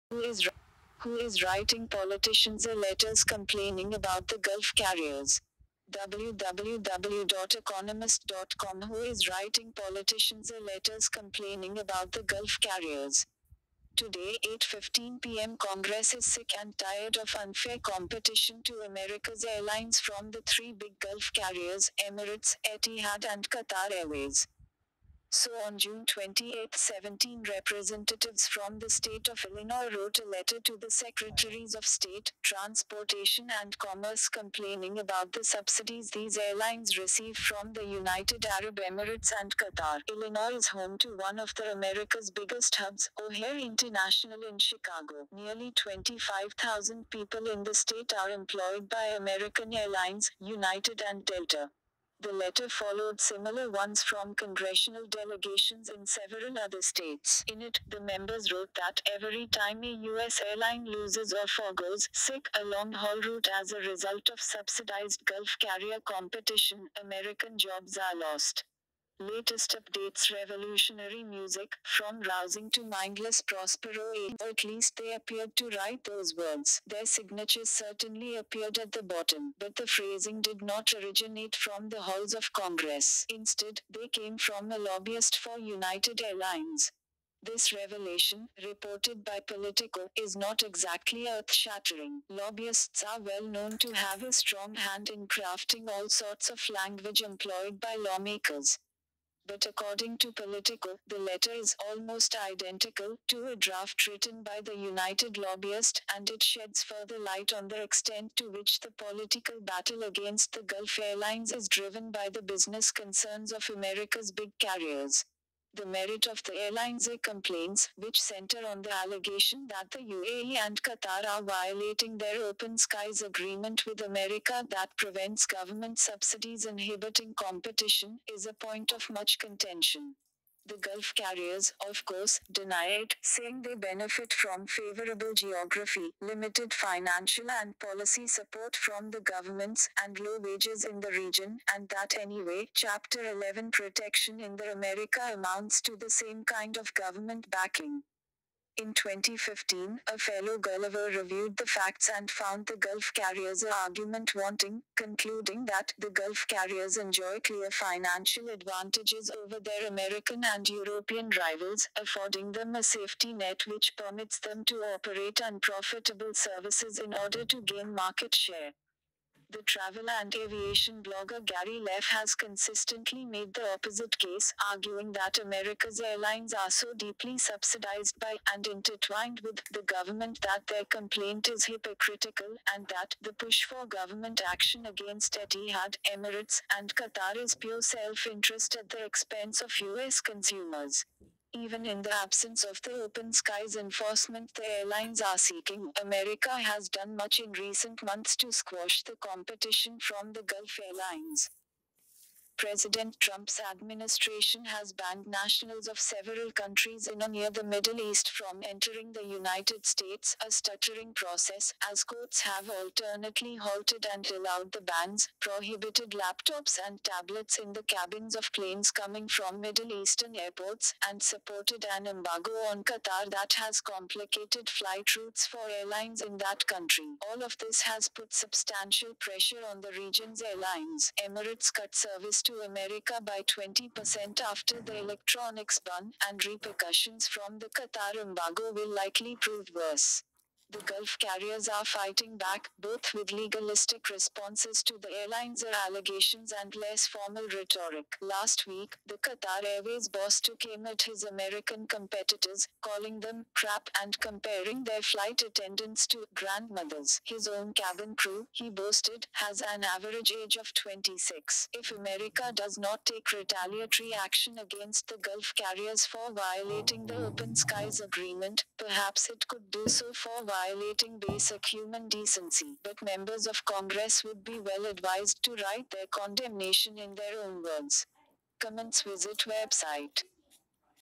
Who is ri- who is writing politicians a letters complaining about the Gulf carriers? www.economist.com. Who is writing politicians a letters complaining about the Gulf carriers? Today 8:15 p.m. Congress is sick and tired of unfair competition to America's airlines from the three big Gulf carriers, Emirates, Etihad and Qatar Airways. So on June 28, 17 representatives from the state of Illinois wrote a letter to the Secretaries of State, Transportation and Commerce complaining about the subsidies these airlines receive from the United Arab Emirates and Qatar. Illinois is home to one of the America's biggest hubs, O'Hare International in Chicago. Nearly 25,000 people in the state are employed by American Airlines, United and Delta. The letter followed similar ones from congressional delegations in several other states. In it, the members wrote that every time a U.S. airline loses or forgoes sick a long-haul route as a result of subsidized Gulf carrier competition, American jobs are lost. Latest updates revolutionary music, from rousing to mindless Prospero A. Or at least they appeared to write those words. Their signatures certainly appeared at the bottom, but the phrasing did not originate from the halls of Congress. Instead, they came from a lobbyist for United Airlines. This revelation, reported by Politico, is not exactly earth-shattering. Lobbyists are well known to have a strong hand in crafting all sorts of language employed by lawmakers. But according to Politico, the letter is almost identical to a draft written by the United lobbyist, and it sheds further light on the extent to which the political battle against the Gulf Airlines is driven by the business concerns of America's big carriers. The merit of the airlines complaints, which center on the allegation that the UAE and Qatar are violating their open skies agreement with America that prevents government subsidies inhibiting competition, is a point of much contention. The Gulf carriers, of course, deny it, saying they benefit from favorable geography, limited financial and policy support from the governments, and low wages in the region, and that anyway, Chapter 11 protection in the America amounts to the same kind of government backing. In 2015, a fellow Gulliver reviewed the facts and found the Gulf carriers' argument wanting, concluding that the Gulf carriers enjoy clear financial advantages over their American and European rivals, affording them a safety net which permits them to operate unprofitable services in order to gain market share. The travel and aviation blogger Gary Leff has consistently made the opposite case, arguing that America's airlines are so deeply subsidized by and intertwined with the government that their complaint is hypocritical, and that the push for government action against Etihad, Emirates, and Qatar is pure self-interest at the expense of U.S. consumers. Even in the absence of the open skies enforcement the airlines are seeking, America has done much in recent months to squash the competition from the Gulf airlines. President Trump's administration has banned nationals of several countries in or near the Middle East from entering the United States, a stuttering process, as courts have alternately halted and allowed the bans, prohibited laptops and tablets in the cabins of planes coming from Middle Eastern airports, and supported an embargo on Qatar that has complicated flight routes for airlines in that country. All of this has put substantial pressure on the region's airlines. Emirates cut service to America by 20% after the electronics ban, and repercussions from the Qatar embargo will likely prove worse. The Gulf carriers are fighting back, both with legalistic responses to the airlines' allegations and less formal rhetoric. Last week, the Qatar Airways boss took aim at his American competitors, calling them crap and comparing their flight attendants to grandmothers. His own cabin crew, he boasted, has an average age of 26. If America does not take retaliatory action against the Gulf carriers for violating the Open Skies Agreement, perhaps it could do so for violating basic human decency. But members of Congress would be well advised to write their condemnation in their own words. Comments. Visit website.